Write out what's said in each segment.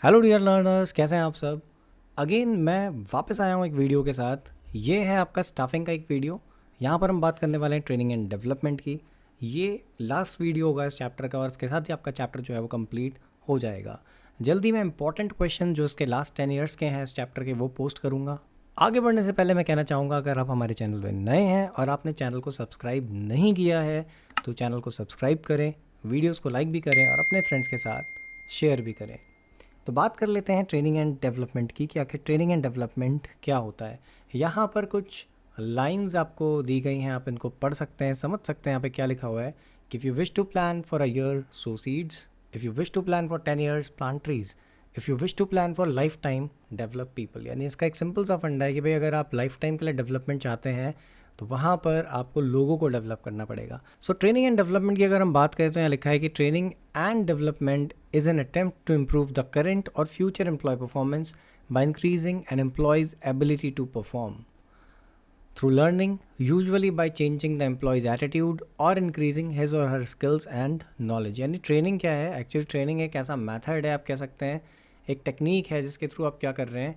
Hello dear learners, कैसे हैं आप सब। अगेन मैं वापस आया हूँ एक वीडियो के साथ। ये है आपका स्टाफिंग का एक वीडियो। यहाँ पर हम बात करने वाले हैं ट्रेनिंग एंड डेवलपमेंट की। ये लास्ट वीडियो होगा इस चैप्टर का और इसके साथ ही आपका चैप्टर जो है वो कंप्लीट हो जाएगा। जल्दी मैं इंपॉर्टेंट क्वेश्चन जो इसके लास्ट 10 ईयर्स के हैं इस चैप्टर के वो पोस्ट करूँगा। आगे बढ़ने से पहले मैं कहना चाहूँगा, अगर आप हमारे चैनल पर नए हैं और आपने चैनल को सब्सक्राइब नहीं किया है तो चैनल को सब्सक्राइब करें, वीडियोज़ को लाइक भी करें और अपने फ्रेंड्स के साथ शेयर भी करें। तो बात कर लेते हैं ट्रेनिंग एंड डेवलपमेंट की कि आखिर ट्रेनिंग एंड डेवलपमेंट क्या होता है। यहाँ पर कुछ लाइंस आपको दी गई हैं, आप इनको पढ़ सकते हैं, समझ सकते हैं यहाँ पे क्या लिखा हुआ है कि if you wish to plan for a year sow seeds, if you wish to plan for 10 years plant trees, if you wish to plan for life time develop people. यानी इसका एक सिंपल सा फंडा है कि भाई अगर आप लाइफ टाइम के लिए डेवलपमेंट चाहते हैं तो वहाँ पर आपको लोगों को डेवलप करना पड़ेगा। सो ट्रेनिंग एंड डेवलपमेंट की अगर हम बात करें तो यहाँ लिखा है कि training and development is an attempt to improve the current or future employee performance by increasing an employee's ability to perform through learning, usually by changing the employee's attitude or increasing his or her skills and knowledge। यानी training क्या है, actually training एक ऐसा method है, आप कह सकते हैं एक टेक्निक है जिसके थ्रू आप क्या कर रहे हैं,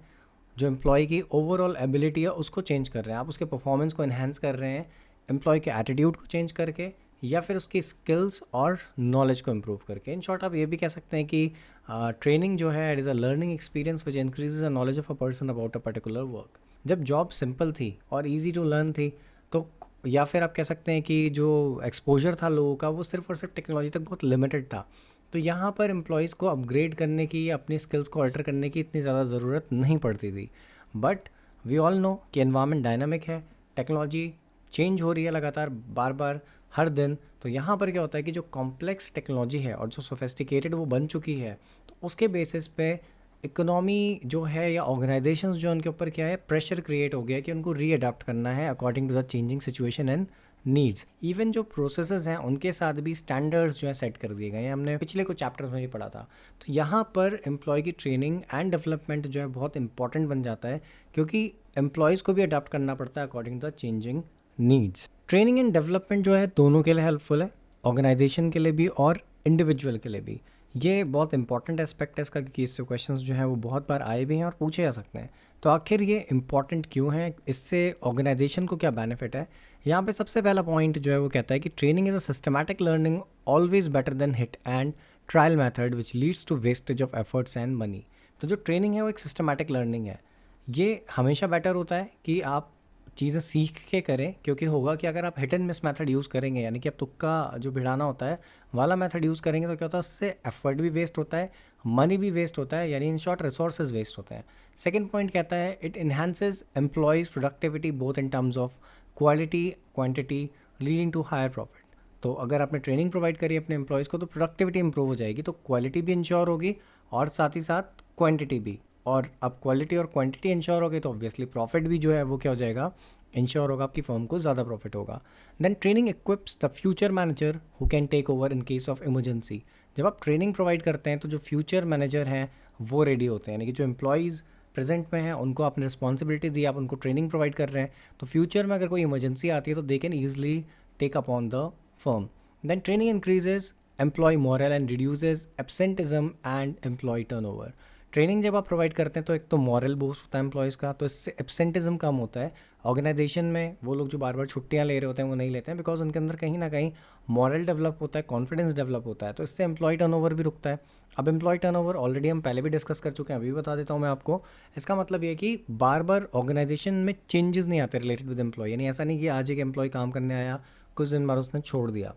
जो एम्प्लॉय की ओवरऑल एबिलिटी है उसको चेंज कर रहे हैं, आप उसके परफॉर्मेंस को इन्हेंस कर रहे हैं एम्प्लॉय के एटीट्यूड को चेंज करके या फिर उसकी स्किल्स और नॉलेज को इम्प्रूव करके। इन शॉर्ट आप ये भी कह सकते हैं कि ट्रेनिंग जो है it is a learning experience which increases the knowledge of a person about a particular work. जब जॉब सिंपल थी और ईजी टू लर्न थी तो, या फिर आप कह सकते हैं कि जो एक्सपोजर था लोगों का वो सिर्फ और सिर्फ टेक्नोलॉजी तक बहुत लिमिटेड था, तो यहाँ पर एम्प्लॉयज़ को अपग्रेड करने की या अपनी स्किल्स को अल्टर करने की इतनी ज़्यादा ज़रूरत नहीं पड़ती थी। बट वी ऑल नो कि एनवायरनमेंट डायनामिक है, टेक्नोलॉजी चेंज हो रही है लगातार बार बार हर दिन। तो यहाँ पर क्या होता है कि जो कॉम्प्लेक्स टेक्नोलॉजी है और जो सोफेस्टिकेटेड वो बन चुकी है, तो उसके बेसिस पे इकोनॉमी जो है या ऑर्गेनाइजेशंस जो उनके ऊपर क्या है प्रेशर क्रिएट हो गया कि उनको रीअडाप्ट करना है according to the changing situation and needs. Even जो प्रोसेसेस हैं उनके साथ भी स्टैंडर्ड्स जो है सेट कर दिए गए हैं, हमने पिछले कुछ चैप्टर्स में भी पढ़ा था। तो यहाँ पर एम्प्लॉय की ट्रेनिंग एंड डेवलपमेंट जो है बहुत इंपॉर्टेंट बन जाता है, क्योंकि एम्प्लॉयज़ को भी अडाप्ट करना पड़ता है according to the changing needs. Training and development जो है दोनों के लिए हेल्पफुल है, ऑर्गेनाइजेशन के लिए भी और इंडिविजुअल के लिए भी। ये बहुत इंपॉर्टेंट एस्पेक्ट है इसका, क्योंकि इससे क्वेश्चंस जो हैं वो बहुत बार आए भी हैं और पूछे जा सकते हैं। तो आखिर ये इंपॉर्टेंट क्यों है, इससे ऑर्गेनाइजेशन को क्या बेनिफिट है। यहाँ पे सबसे पहला पॉइंट जो है वो कहता है कि training is a systematic learning always better than hit and trial method which leads to wastage of efforts and money. तो जो ट्रेनिंग है वो एक सिस्टमैटिक लर्निंग है, ये हमेशा बेटर होता है कि आप चीज़ें सीख के करें, क्योंकि होगा कि अगर आप hit and miss method use करेंगे, यानी कि आप तुक्का जो भिड़ाना होता है वाला मेथड यूज़ करेंगे, तो क्या होता है उससे एफर्ट भी वेस्ट होता है, मनी भी वेस्ट होता है, यानी इन शॉर्ट रिसोर्सेज वेस्ट होते हैं। सेकंड पॉइंट कहता है it enhances employees productivity both in terms of quality quantity leading to higher profit. तो अगर आपने ट्रेनिंग प्रोवाइड करी अपने एम्प्लॉयज़ को तो प्रोडक्टिविटी इंप्रूव हो जाएगी, तो क्वालिटी भी इंश्योर होगी और साथ ही साथ क्वांटिटी भी। और अब क्वालिटी और क्वांटिटी इंश्योर हो गई तो ऑब्वियसली प्रॉफिट भी जो है वो क्या हो जाएगा, इंश्योर होगा, आपकी फर्म को ज़्यादा प्रॉफिट होगा। Then training equips the future manager who can take over in case of emergency. जब आप ट्रेनिंग प्रोवाइड करते हैं तो जो फ्यूचर मैनेजर हैं वो रेडी होते हैं, यानी कि जो एम्प्लॉयज़ प्रेजेंट में हैं उनको आपने रिस्पॉन्सिबिलिटी दी, आप उनको ट्रेनिंग प्रोवाइड कर रहे हैं, तो फ्यूचर में अगर कोई इमरजेंसी आती है तो they can easily take upon the firm. Then training increases employee morale and reduces absenteeism and employee turnover. Training जब आप प्रोवाइड करते हैं तो एक तो मॉरल बूस्ट होता है एम्प्लॉयज़ का, तो इससे एब्सेंटिज्म कम होता है ऑर्गेनाइजेशन में। वो लोग जो बार बार छुट्टियां ले रहे होते हैं वो नहीं लेते हैं, बिकॉज उनके अंदर कहीं ना कहीं मॉरल डेवलप होता है, कॉन्फिडेंस डेवलप होता है, तो इससे एम्प्लॉय टर्नओवर भी रुकता है। अब एम्प्लॉय टर्नओवर ऑलरेडी हम पहले भी डिस्कस कर चुके हैं, अभी बता देता हूँ मैं आपको। इसका मतलब ये है कि बार बार ऑर्गेनाइजेशन में चेंजेस नहीं आते रिलेटेड विद एम्प्लॉय, यानी ऐसा नहीं कि आज एक एम्प्लॉय काम करने आया, कुछ दिन बाद उसने छोड़ दिया,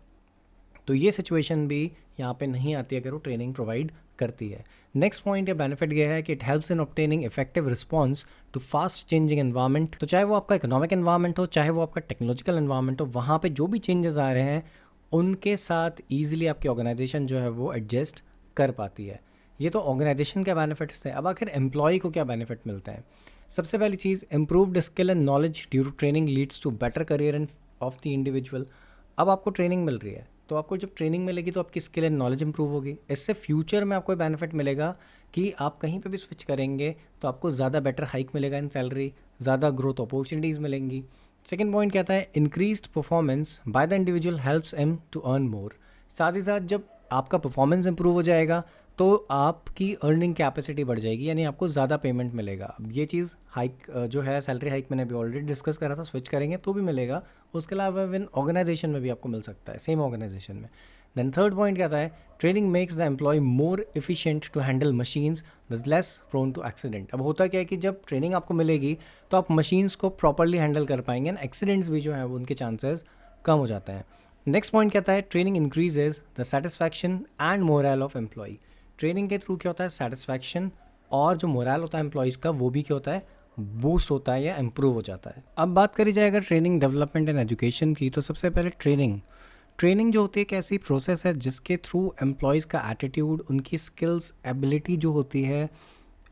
तो ये सिचुएशन भी यहाँ पे नहीं आती अगर वो ट्रेनिंग प्रोवाइड करती है। नेक्स्ट पॉइंट या बेनिफिट ये है कि it helps in obtaining effective response to fast changing environment. तो चाहे वो आपका इकोनॉमिक एनवायरनमेंट हो, चाहे वो आपका टेक्नोलॉजिकल एनवायरनमेंट हो, वहाँ पे जो भी चेंजेस आ रहे हैं उनके साथ ईजिली आपकी ऑर्गेनाइजेशन जो है वो एडजस्ट कर पाती है। ये तो ऑर्गेनाइजेशन के बेनिफिट्स थे। अब आखिर एम्प्लॉय को क्या बेनिफिट मिलते हैं। सबसे पहली चीज़, improved skill and knowledge due to training leads to better career and of the individual. अब आपको ट्रेनिंग मिल रही है तो आपको जब ट्रेनिंग मिलेगी तो आपकी स्किल एंड नॉलेज इंप्रूव होगी, इससे फ्यूचर में आपको बेनिफिट मिलेगा कि आप कहीं पे भी स्विच करेंगे तो आपको ज़्यादा बेटर हाइक मिलेगा इन सैलरी, ज़्यादा ग्रोथ अपॉर्चुनिटीज़ मिलेंगी। सेकेंड पॉइंट कहता है increased performance by the individual helps him to earn more. साथ ही साथ जब आपका परफॉर्मेंस इंप्रूव हो जाएगा तो आपकी अर्निंग कैपेसिटी बढ़ जाएगी, यानी आपको ज़्यादा पेमेंट मिलेगा। अब ये चीज़ हाइक जो है सैलरी हाइक मैंने अभी ऑलरेडी डिस्कस करा था, स्विच करेंगे तो भी मिलेगा। उसके अलावा इवन ऑर्गेनाइजेशन में भी आपको मिल सकता है, सेम ऑर्गेनाइजेशन में। देन थर्ड पॉइंट क्या था, training makes the employee more efficient to handle machines, less prone to accident. अब होता क्या है कि जब ट्रेनिंग आपको मिलेगी तो आप मशीन्स को प्रॉपरली हैंडल कर पाएंगे एंड एक्सीडेंट्स भी जो है वो उनके चांसेस कम हो जाते हैं। नेक्स्ट पॉइंट कहता है training increases the satisfaction and morale of employee. Training के थ्रू क्या होता है, सेटिस्फैक्शन और जो मोरल होता है एम्प्लॉयज़ का वो भी क्या होता है, बूस्ट होता है या इम्प्रूव हो जाता है। अब बात करी जाए अगर ट्रेनिंग डेवलपमेंट एंड एजुकेशन की, तो सबसे पहले ट्रेनिंग जो होती है एक ऐसी प्रोसेस है जिसके थ्रू एम्प्लॉयज़ का एटीट्यूड, उनकी स्किल्स, एबिलिटी जो होती है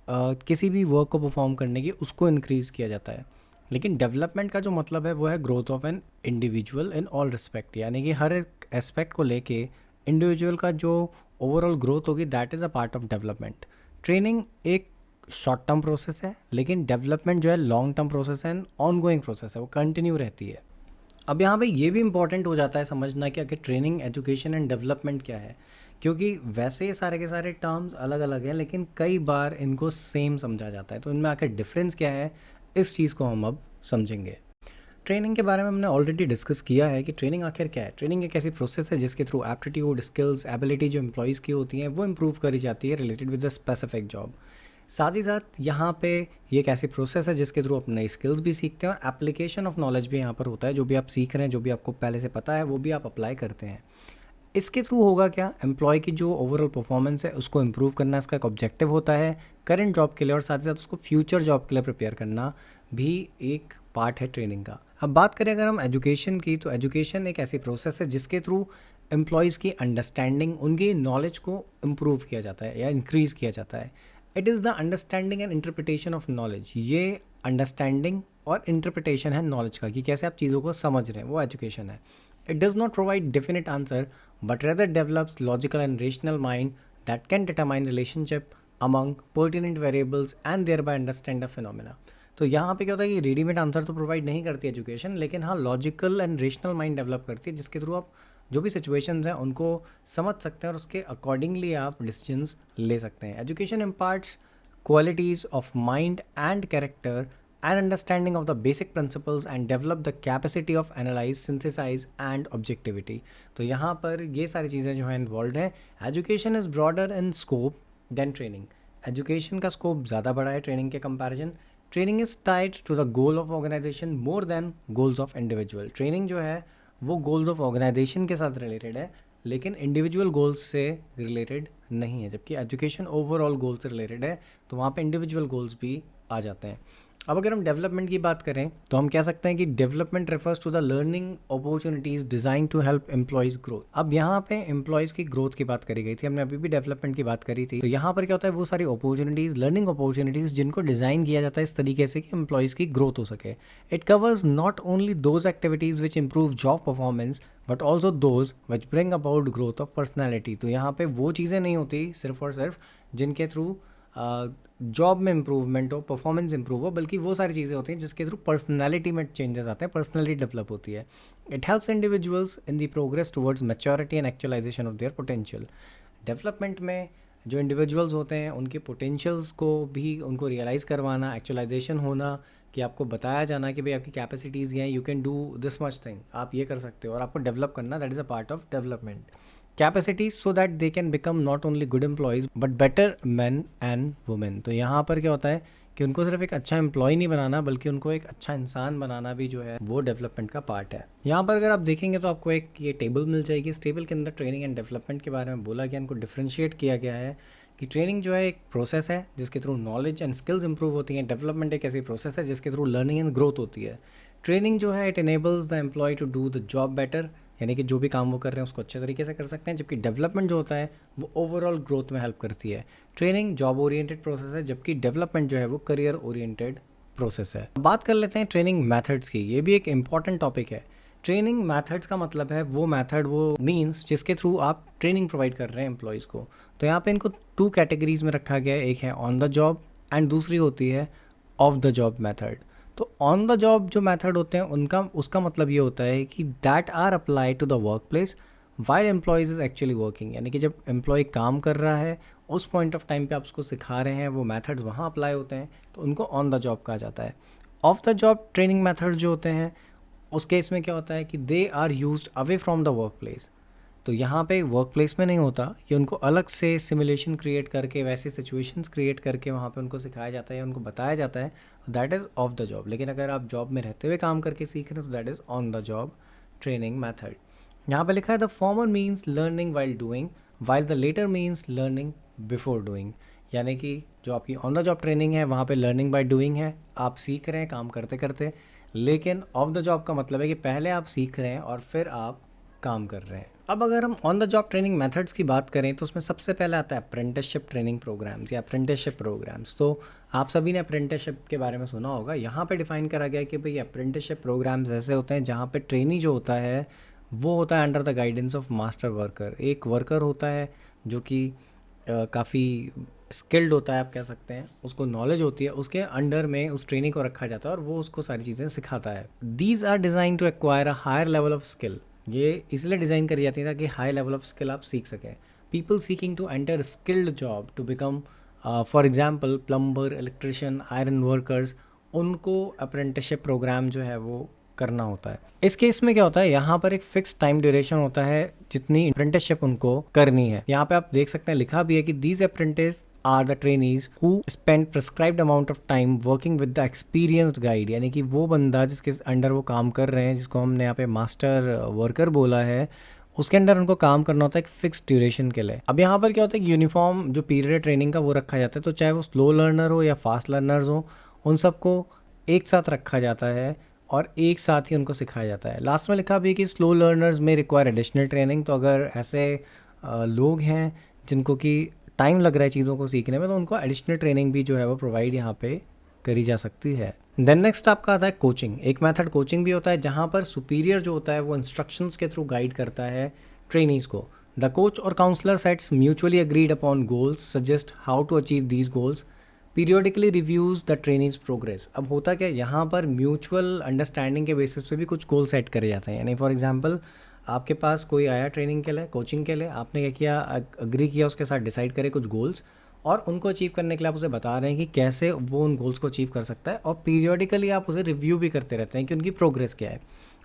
किसी भी वर्क को परफॉर्म करने की, उसको इंक्रीज़ किया जाता है। लेकिन डेवलपमेंट का जो मतलब है वो है growth of an individual in all respect, यानी कि हर एक एस्पेक्ट को लेके इंडिविजुअल का जो ओवरऑल ग्रोथ होगी, that is a part of development. Training एक शॉर्ट टर्म प्रोसेस है, लेकिन डेवलपमेंट जो है लॉन्ग टर्म प्रोसेस है, ऑन गोइंग प्रोसेस है, वो कंटिन्यू रहती है। अब यहाँ पे ये भी इंपॉर्टेंट हो जाता है समझना कि आखिर ट्रेनिंग, एजुकेशन एंड डेवलपमेंट क्या है, क्योंकि वैसे ये सारे के सारे टर्म्स अलग अलग हैं, लेकिन कई बार इनको सेम समझा जाता है। तो इनमें आखिर डिफरेंस क्या है, इस चीज़ को हम अब समझेंगे। ट्रेनिंग के बारे में हमने ऑलरेडी डिस्कस किया है कि ट्रेनिंग आखिर क्या है। ट्रेनिंग एक ऐसी प्रोसेस है जिसके थ्रू एप्टीट्यूड, स्किल्स, एबिलिटी जो एम्प्लॉयज़ की होती हैं वो इम्प्रूव करी जाती है related with the specific job. साथ ही साथ यहाँ पे ये एक ऐसी प्रोसेस है जिसके थ्रू आप नई स्किल्स भी सीखते हैं और एप्लीकेशन ऑफ नॉलेज भी यहाँ पर होता है। जो भी आप सीख रहे हैं, जो भी आपको पहले से पता है, वो भी आप अप्लाई करते हैं। इसके थ्रू होगा क्या, एम्प्लॉय की जो ओवरऑल परफॉर्मेंस है उसको इम्प्रूव करना इसका एक ऑब्जेक्टिव होता है करंट जॉब के लिए, और साथ ही साथ उसको फ्यूचर जॉब के लिए प्रिपेयर करना भी एक पार्ट है ट्रेनिंग का। अब बात करें अगर हम एजुकेशन की, तो एजुकेशन एक ऐसी प्रोसेस है जिसके थ्रू एम्प्लॉयज़ की अंडरस्टैंडिंग, उनकी नॉलेज को इम्प्रूव किया जाता है या इंक्रीज़ किया जाता है। It is the understanding and interpretation of knowledge. ये अंडरस्टैंडिंग और इंटरप्रिटेशन है नॉलेज का, कि कैसे आप चीज़ों को समझ रहे हैं, वो एजुकेशन है। It does not provide definite answer, but rather develops logical and rational mind that can determine relationship among pertinent variables and thereby understand the phenomena. तो यहाँ पे क्या होता है कि रेडीमेड आंसर तो प्रोवाइड नहीं करती एजुकेशन, लेकिन हाँ logical and rational mind develop करती है, जिसके थ्रू आप जो भी सिचुएशंस हैं उनको समझ सकते हैं और उसके अकॉर्डिंगली आप डिसीजंस ले सकते हैं। Education imparts qualities of mind and character and understanding of the basic principles and develop the capacity of analyze, synthesize and objectivity। तो यहाँ पर ये सारी चीज़ें जो हैं इन्वॉल्व हैं। Education is broader in scope than training. Education का स्कोप ज़्यादा बड़ा है ट्रेनिंग के comparison. Training is tied to the goal of organization more than goals of individual. Training जो है वो गोल्स ऑफ ऑर्गेनाइजेशन के साथ रिलेटेड है, लेकिन इंडिविजुअल गोल्स से रिलेटेड नहीं है। जबकि एजुकेशन ओवरऑल गोल से रिलेटेड है, तो वहाँ पे इंडिविजुअल गोल्स भी आ जाते हैं। अब अगर हम डेवलपमेंट की बात करें तो हम कह सकते हैं कि development refers to the learning opportunities design to help employees growth. अब यहाँ पे एम्प्लॉयज़ की ग्रोथ की बात करी गई थी, हमने अभी भी डेवलपमेंट की बात करी थी। तो यहाँ पर क्या होता है, वो सारी अपॉर्चुनिटीज़, लर्निंग अपॉर्चुनिटीज़ जिनको डिज़ाइन किया जाता है इस तरीके से कि एम्प्लॉयज़ की ग्रोथ हो सके। It covers not only those activities which improve job performance but also those which bring about growth of personality. तो यहाँ पे वो चीज़ें नहीं होती सिर्फ और सिर्फ जिनके थ्रू जॉब में इंप्रूवमेंट हो, परफॉर्मेंस इंप्रूव हो, बल्कि वो सारी चीज़ें होती हैं जिसके थ्रू पर्सनैलिटी में चेंजेस आते हैं, पर्सनैलिटी डेवलप होती है। It helps individuals in the progress towards maturity and actualization of their potential. Development में जो इंडिविजुअल्स होते हैं उनके पोटेंशियल्स को भी उनको रियलाइज़ करवाना, एक्चुअलाइजेशन होना, कि आपको बताया जाना कि भाई आपकी कैपेसिटीज़ ये हैं, you can do this much thing, आप ये कर सकते हो, और आपको डेवलप करना, that is a part of development. Capacities so that they can become not only good employees but better man and women. तो यहाँ पर क्या होता है कि उनको सिर्फ एक अच्छा एम्प्लॉय नहीं बनाना, बल्कि उनको एक अच्छा इंसान बनाना भी जो है वो डेवलपमेंट का पार्ट है। यहाँ पर अगर आप देखेंगे तो आपको एक ये टेबल मिल जाएगी। इस टेबल के अंदर ट्रेनिंग एंड डेवलपमेंट के बारे में बोला गया, इनको डिफ्रेंशिएट किया गया है कि ट्रेनिंग जो है एक प्रोसेस है जिसके through knowledge and skills improve होती हैं। डेवलपमेंट एक ऐसी प्रोसेस है जिसके थ्रू लर्निंग एंड ग्रोथ होती है। ट्रेनिंग जो है it enables the employee to do the job better, यानी कि जो भी काम वो कर रहे हैं उसको अच्छे तरीके से कर सकते हैं। जबकि डेवलपमेंट जो होता है वो ओवरऑल ग्रोथ में हेल्प करती है। ट्रेनिंग जॉब ओरिएंटेड प्रोसेस है, जबकि डेवलपमेंट जो है वो करियर ओरिएंटेड प्रोसेस है। बात कर लेते हैं ट्रेनिंग मेथड्स की। ये भी एक इंपॉर्टेंट टॉपिक है। ट्रेनिंग मेथड्स का मतलब है वो मेथड, वो मीन्स जिसके थ्रू आप ट्रेनिंग प्रोवाइड कर रहे हैं एम्प्लॉयज़ को। तो यहाँ पे इनको 2 कैटेगरीज में रखा गया है, एक है ऑन द जॉब एंड दूसरी होती है ऑफ द जॉब मेथड। तो ऑन द जॉब जो मेथड होते हैं उनका उसका मतलब ये होता है कि that are apply to the work place while employees is actually working, यानी कि जब एम्प्लॉय काम कर रहा है उस पॉइंट ऑफ टाइम पे आप उसको सिखा रहे हैं, वो मेथड्स वहाँ अप्लाई होते हैं, तो उनको ऑन द जॉब कहा जाता है। Of the job training method जो होते हैं, उस केस में क्या होता है कि they are used away from the work place. तो यहाँ पे वर्क प्लेस में नहीं होता, कि उनको अलग से सिमुलेशन क्रिएट करके, वैसे सिचुएशंस क्रिएट करके वहाँ पे उनको सिखाया जाता है या उनको बताया जाता है, that is of the job. लेकिन अगर आप जॉब में रहते हुए काम करके सीख रहे हैं तो that is on the job training method. यहाँ पे लिखा है the former means learning while doing, while the latter means learning before doing. यानी कि जो आपकी ऑन द जॉब ट्रेनिंग है वहाँ पे लर्निंग बाय डूइंग है, आप सीख रहे हैं काम करते करते। लेकिन ऑफ द जॉब का मतलब है कि पहले आप सीख रहे हैं और फिर आप काम कर रहे हैं। अब अगर हम on the job training methods की बात करें तो उसमें सबसे पहले आता है अप्रेंटिसशिप ट्रेनिंग प्रोग्राम्स या अप्रेंटिसशिप प्रोग्राम्स। तो आप सभी ने अप्रेंटिसशिप के बारे में सुना होगा। यहाँ पे डिफाइन करा गया है कि भाई अप्रेंटिसशिप प्रोग्राम्स ऐसे होते हैं जहाँ पे ट्रेनी जो होता है वो होता है under the guidance of master worker. एक वर्कर होता है जो कि काफ़ी स्किल्ड होता है, आप कह सकते हैं, उसको नॉलेज होती है, उसके अंडर में उस ट्रेनिंग को रखा जाता है और वो उसको सारी चीज़ें सिखाता है। These are designed to acquire a higher level of skill. ये इसलिए डिज़ाइन करी जाती है ताकि हाई लेवल ऑफ स्किल आप सीख सकें। People seeking to enter skilled job to become for example plumber, electrician, iron workers, उनको अप्रेंटिसशिप प्रोग्राम जो है वो करना होता है। इस केस में क्या होता है, यहाँ पर एक फिक्स टाइम ड्यूरेशन होता है जितनी अप्रेंटिसशिप उनको करनी है। यहाँ पे आप देख सकते हैं लिखा भी है कि these apprentice are the trainees who spend prescribed amount of time working with the experienced guide. यानी कि वो बंदा जिसके अंडर वो काम कर रहे हैं, जिसको हमने यहाँ पे मास्टर वर्कर बोला है, उसके अंडर उनको काम करना होता है एक फिक्स ड्यूरेशन के लिए। अब यहाँ पर क्या होता है कि यूनिफॉर्म जो पीरियड है ट्रेनिंग का वो रखा जाता है। तो चाहे वो स्लो लर्नर हो या फास्ट लर्नर्स हो, उन सबको एक साथ रखा जाता है और एक साथ ही उनको सिखाया जाता है। लास्ट में लिखा भी है कि स्लो लर्नर्स में रिक्वायर एडिशनल ट्रेनिंग। तो अगर ऐसे लोग हैं जिनको कि टाइम लग रहा है चीज़ों को सीखने में, तो उनको एडिशनल ट्रेनिंग भी जो है वो प्रोवाइड यहाँ पे करी जा सकती है। देन नेक्स्ट आपका आता है कोचिंग। एक मेथड कोचिंग भी होता है जहाँ पर सुपीरियर जो होता है वो इंस्ट्रक्शंस के थ्रू गाइड करता है ट्रेनीज़ को। द कोच और counsellor sets mutually agreed upon goals, suggest how to achieve these goals, periodically reviews the trainees progress. अब होता क्या, यहाँ पर म्यूचुअल अंडरस्टैंडिंग के बेसिस पे भी कुछ गोल सेट करे जाते हैं। यानी फॉर एग्जांपल आपके पास कोई आया ट्रेनिंग के लिए, कोचिंग के लिए, आपने क्या किया, अग्री किया उसके साथ, डिसाइड करे कुछ गोल्स, और उनको अचीव करने के लिए आप उसे बता रहे हैं कि कैसे वो उन गोल्स को अचीव कर सकता है, और पीरियोडिकली आप उसे रिव्यू भी करते रहते हैं कि उनकी प्रोग्रेस क्या है।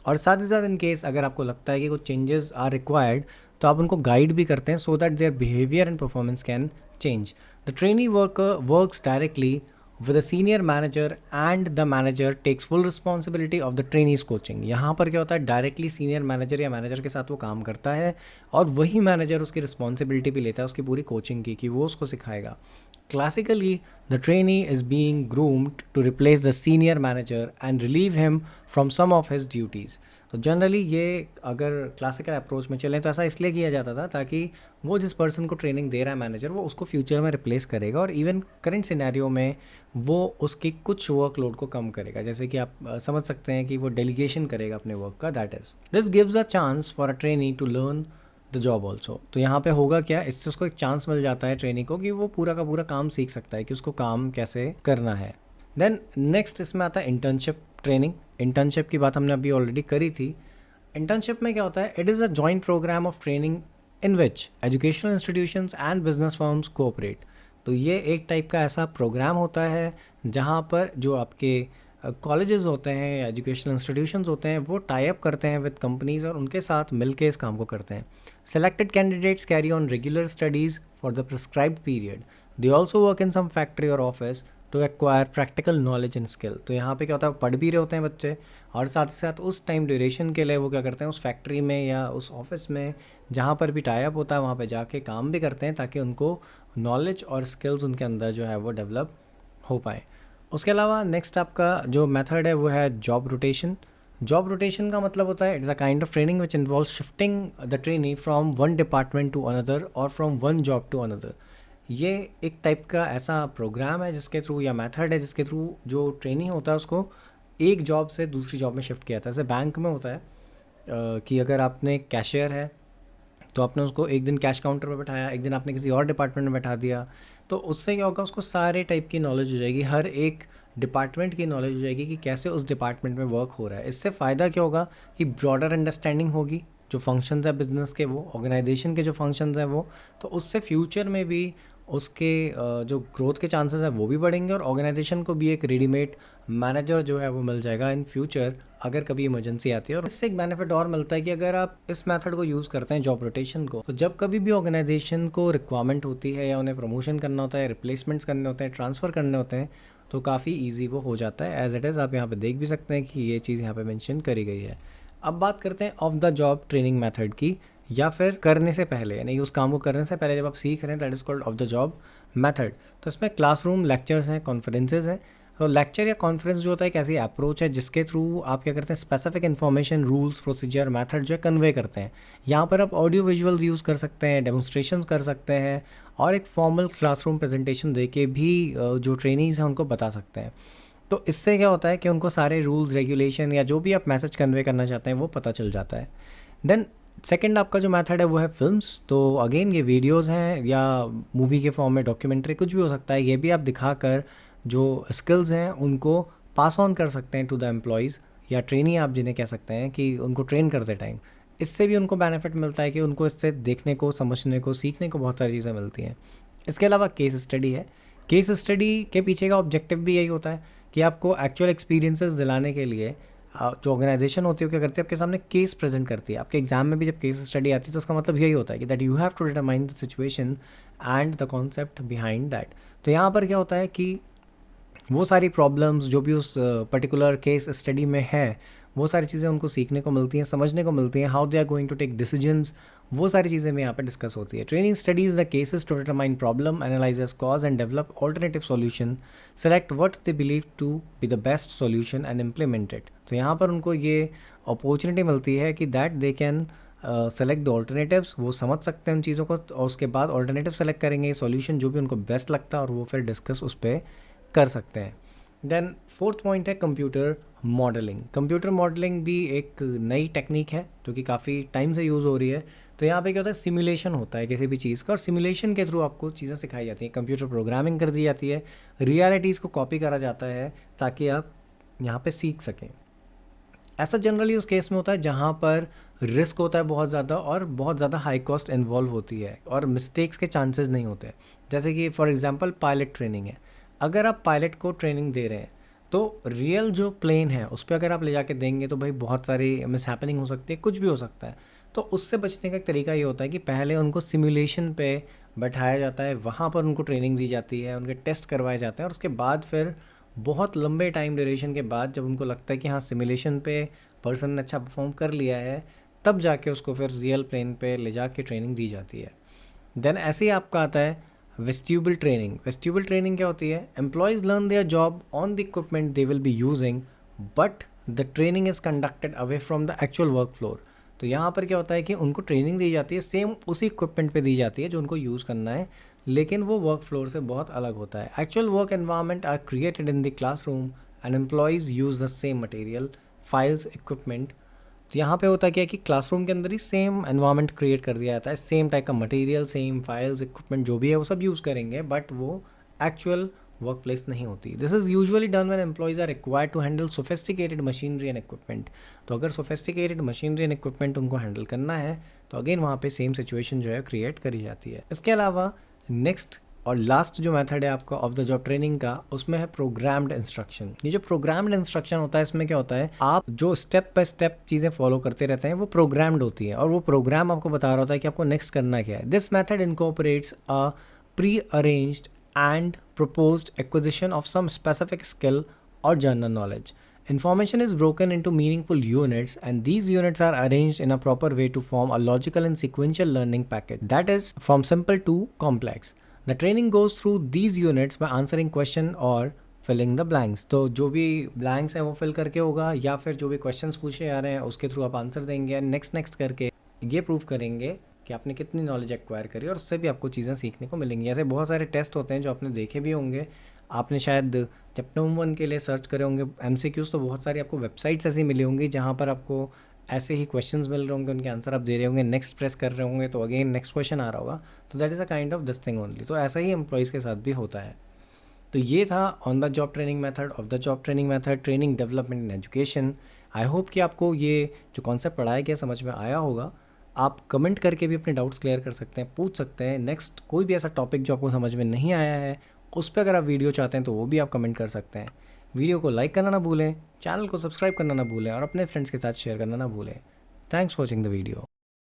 और साथ ही साथ इन केस अगर आपको लगता है कि कुछ चेंजेस आर रिक्वायर्ड, तो आप उनको गाइड भी करते हैं so that their behaviour and performance can change. The trainee worker works directly with a senior manager and the manager takes full responsibility of the trainee's coaching. यहाँ पर क्या होता है, डायरेक्टली सीनियर मैनेजर या manager के साथ वो काम करता है और वही मैनेजर उसकी रिस्पॉन्सिबिलिटी भी लेता है उसकी पूरी कोचिंग की, कि वो उसको सिखाएगा। Classically, the trainee is being groomed to replace the senior manager and relieve him from some of his duties. तो जनरली ये अगर क्लासिकल अप्रोच में चलें तो ऐसा इसलिए किया जाता था ताकि वो जिस पर्सन को ट्रेनिंग दे रहा है मैनेजर, वो उसको फ्यूचर में रिप्लेस करेगा और इवन करंट सिनेरियो में वो उसकी कुछ वर्कलोड को कम करेगा। जैसे कि आप समझ सकते हैं कि वो डेलीगेशन करेगा अपने वर्क का। That is this gives a chance for a trainee to learn the job also. तो यहाँ पे होगा क्या, इससे उसको एक चांस मिल जाता है ट्रेनी को कि वो पूरा का पूरा काम सीख सकता है कि उसको काम कैसे करना है। देन नेक्स्ट इसमें आता है इंटर्नशिप ट्रेनिंग। इंटर्नशिप की बात हमने अभी ऑलरेडी करी थी। इंटर्नशिप में क्या होता है, it is a joint programme of training in which educational institutions and business firms cooperate. तो ये एक टाइप का ऐसा प्रोग्राम होता है जहाँ पर जो आपके कॉलेजेस होते हैं या एजुकेशनल इंस्टीट्यूशंस होते हैं वो टाई अप करते हैं विद कंपनीज और उनके साथ मिलके इस काम को करते हैं। Selected candidates carry on regular studies for the prescribed period. They also work in some factory or office to acquire practical knowledge and skill. तो यहाँ पे क्या होता है, पढ़ भी रहे होते हैं बच्चे और साथ ही साथ उस टाइम ड्यूरेशन के लिए वो क्या करते हैं, उस फैक्ट्री में या उस ऑफिस में जहाँ पर भी टाई अप होता है वहाँ पे जाके काम भी करते हैं ताकि उनको नॉलेज और स्किल्स उनके अंदर जो है वो डेवलप हो पाए। उसके अलावा नेक्स्ट आपका जो मेथड है वो है जॉब रोटेशन। जॉब रोटेशन का मतलब होता है it's a kind of training which involve shifting the trainee from one department to another or from one job to another. ये एक टाइप का ऐसा प्रोग्राम है जिसके थ्रू या मेथड है जिसके थ्रू जो ट्रेनी होता है उसको एक जॉब से दूसरी जॉब में शिफ्ट किया था। जैसे बैंक में होता है कि अगर आपने कैशियर है तो आपने उसको एक दिन कैश काउंटर पर बैठाया, एक दिन आपने किसी और डिपार्टमेंट में बैठा दिया, तो उससे क्या होगा, उसको सारे टाइप की नॉलेज हो जाएगी, हर एक डिपार्टमेंट की नॉलेज हो जाएगी कि कैसे उस डिपार्टमेंट में वर्क हो रहा है। इससे फ़ायदा क्या होगा कि ब्रॉडर अंडरस्टैंडिंग होगी, जो फंक्शंस है बिजनेस के वो, ऑर्गेनाइजेशन के जो फंक्शंस हैं वो, तो उससे फ्यूचर में भी उसके जो ग्रोथ के चांसेस है वो भी बढ़ेंगे और ऑर्गेनाइजेशन को भी एक रेडीमेड मैनेजर जो है वो मिल जाएगा इन फ्यूचर अगर कभी इमरजेंसी आती है। और इससे एक बेनिफिट और मिलता है कि अगर आप इस मेथड को यूज़ करते हैं जॉब रोटेशन को, तो जब कभी भी ऑर्गेनाइजेशन को रिक्वायरमेंट होती है या उन्हें प्रमोशन करना होता है, रिप्लेसमेंट्स करने होते हैं, ट्रांसफ़र करने होते हैं, तो काफ़ी ईजी वो हो जाता है। एज इट इज़ आप यहाँ पे देख भी सकते हैं कि ये चीज़ यहाँ पे मेंशन करी गई है। अब बात करते हैं of the job training method की, या फिर करने से पहले, यानी उस काम को करने से पहले जब आप सीख रहे हैं, that is called off the job method. तो इसमें क्लासरूम लेक्चर्स हैं, कॉन्फ्रेंसेज हैं। तो लेक्चर या कॉन्फ्रेंस जो होता है एक ऐसी अप्रोच है जिसके थ्रू आप क्या करते हैं, specific information, rules, procedure, method जो है कन्वे करते हैं। यहाँ पर आप ऑडियो विजुअल्स यूज़ कर सकते हैं, डेमोन्स्ट्रेशन कर सकते हैं और एक फॉर्मल क्लासरूम प्रेजेंटेशन दे के भी जो ट्रेनीज़ हैं उनको बता सकते हैं। तो इससे क्या होता है कि उनको सारे रूल्स, रेगुलेशन या जो भी आप मैसेज कन्वे करना चाहते हैं वो पता चल जाता है। देन सेकंड आपका जो मेथड है वो है फिल्म्स। तो अगेन ये वीडियोस हैं या मूवी के फॉर्म में, डॉक्यूमेंट्री, कुछ भी हो सकता है। ये भी आप दिखाकर जो स्किल्स हैं उनको पास ऑन कर सकते हैं टू द एम्प्लॉयज़ या ट्रेनी आप जिन्हें कह सकते हैं, कि उनको ट्रेन करते टाइम। इससे भी उनको बेनिफिट मिलता है कि उनको इससे देखने को, समझने को, सीखने को बहुत सारी चीज़ें मिलती हैं। इसके अलावा केस स्टडी है। केस स्टडी के पीछे का ऑब्जेक्टिव भी यही होता है कि आपको एक्चुअल एक्सपीरियंसेस दिलाने के लिए जो ऑर्गेनाइजेशन होती है वो क्या करती है, आपके सामने केस प्रेजेंट करती है। आपके एग्जाम में भी जब केस स्टडी आती है तो उसका मतलब यही होता है कि that you have to determine the situation and the concept behind that. तो यहाँ पर क्या होता है कि वो सारी प्रॉब्लम्स जो भी उस पर्टिकुलर केस स्टडी में है, वो सारी चीज़ें उनको सीखने को मिलती हैं, समझने को मिलती हैं। How they are going to take decisions, वो सारी चीज़ें भी यहाँ पे डिस्कस होती है। Training studies the cases to determine problem, analyses cause and develop alternative solution, select what they believe to be the best solution and implement it. तो यहाँ पर उनको ये अपॉर्चुनिटी मिलती है कि that they can select the alternatives. वो समझ सकते हैं उन चीज़ों को और उसके बाद ऑल्टरनेटिव सेलेक्ट करेंगे, सॉल्यूशन जो भी उनको बेस्ट लगता है, और वो फिर डिस्कस उस पर कर सकते हैं। देन फोर्थ पॉइंट है कंप्यूटर मॉडलिंग। कंप्यूटर मॉडलिंग भी एक नई टेक्निक है जो कि काफ़ी टाइम से यूज़ हो रही है। तो यहाँ पे क्या होता है, सिमुलेशन होता है किसी भी चीज़ का, और सिमुलेशन के थ्रू आपको चीज़ें सिखाई जाती हैं, कंप्यूटर प्रोग्रामिंग कर दी जाती है, रियलिटीज़ को कॉपी करा जाता है ताकि आप यहाँ पे सीख सकें। ऐसा जनरली उस केस में होता है जहाँ पर रिस्क होता है बहुत ज़्यादा और बहुत ज़्यादा हाई कॉस्ट इन्वॉल्व होती है और मिस्टेक्स के चांसेस नहीं होते। जैसे कि फॉर एग्जांपल पायलट ट्रेनिंग है। अगर आप पायलट को ट्रेनिंग दे रहे हैं तो रियल जो प्लेन है उस पर अगर आप ले जाके देंगे तो भाई बहुत सारी मिस हैपनिंग हो सकती है, कुछ भी हो सकता है। तो उससे बचने का एक तरीका ये होता है कि पहले उनको सिमुलेशन पे बैठाया जाता है, वहाँ पर उनको ट्रेनिंग दी जाती है, उनके टेस्ट करवाए जाते हैं, और उसके बाद फिर बहुत लंबे टाइम ड्यूरेशन के बाद जब उनको लगता है कि हाँ सिमुलेशन पे पर्सन ने अच्छा परफॉर्म कर लिया है, तब जाके उसको फिर रियल प्लेन पे ले जाके ट्रेनिंग दी जाती है। देन ऐसे ही आपका आता है वेस्ट्यूबल ट्रेनिंग। वेस्ट्यूबल ट्रेनिंग क्या होती है, employees learn their job on the equipment they will be using, but the training is conducted away from the actual work floor. तो यहाँ पर क्या होता है कि उनको ट्रेनिंग दी जाती है, सेम उसी इक्विपमेंट पे दी जाती है जो उनको यूज़ करना है, लेकिन वो वर्क फ्लोर से बहुत अलग होता है। Actual work environment are created in the classroom and employees use the same material, files, equipment. तो यहाँ पे होता क्या है कि क्लासरूम के अंदर ही सेम एनवायरनमेंट क्रिएट कर दिया जाता है, सेम टाइप का मटेरियल, सेम फाइल्स, इक्विपमेंट जो भी है वो सब यूज़ करेंगे, बट वो एक्चुअल वर्क प्लेस नहीं होती। This is usually done when employees are required to handle sophisticated machinery and equipment. तो अगर सोफिस्टिकेटेड मशीनरी एंड इक्विपमेंट उनको हैंडल करना है तो अगेन वहाँ पे सेम सिचुएशन जो है क्रिएट करी जाती है। इसके अलावा नेक्स्ट और लास्ट जो मेथड है आपका ऑफ द जॉब ट्रेनिंग का, उसमें है प्रोग्राम्ड इंस्ट्रक्शन। ये जो प्रोग्राम्ड इंस्ट्रक्शन होता है, इसमें क्या होता है, आप जो स्टेप बाय स्टेप चीज़ें फॉलो करते रहते हैं वो प्रोग्राम्ड होती है, और वो प्रोग्राम आपको बता रहा होता है कि आपको नेक्स्ट करना क्या है। This method incorporates a pre arranged and proposed acquisition of some specific skill or general knowledge. Information is broken into meaningful units, and these units are arranged in a proper way to form a logical and sequential learning package that is from simple to complex. The training goes through these units by answering question or filling the blanks. तो जो भी blanks हैं वो fill करके होगा, या फिर जो भी क्वेश्चंस पूछे जा रहे हैं उसके थ्रू आप आंसर देंगे, नेक्स्ट करके ये प्रूव करेंगे कि आपने कितनी नॉलेज एक्वायर करी, और उससे भी आपको चीज़ें सीखने को मिलेंगी। ऐसे बहुत सारे टेस्ट होते हैं जो आपने देखे भी होंगे। आपने शायद जब टर्म 1 के लिए सर्च करे होंगे MCQs, तो बहुत सारी आपको वेबसाइट्स ऐसी मिली होंगी जहाँ पर आपको ऐसे ही क्वेश्चंस मिल रहे होंगे, उनके आंसर आप दे रहे होंगे, नेक्स्ट प्रेस कर रहे होंगे तो अगेन नेक्स्ट क्वेश्चन आ रहा होगा। तो that is a kind of this thing only. तो ऐसा ही एम्प्लॉयज़ के साथ भी होता है। तो ये था on the job training method, of the job training method, training development in education. I hope कि आपको ये जो कॉन्सेप्ट पढ़ाया गया समझ में आया होगा। आप कमेंट करके भी अपने डाउट्स क्लियर कर सकते हैं, पूछ सकते हैं। नेक्स्ट कोई भी ऐसा टॉपिक जो आपको समझ में नहीं आया है उस पर अगर आप वीडियो चाहते हैं तो वो भी आप कमेंट कर सकते हैं। वीडियो को लाइक करना ना भूलें, चैनल को सब्सक्राइब करना ना भूलें और अपने फ्रेंड्स के साथ शेयर करना ना भूलें। Thanks for watching the video.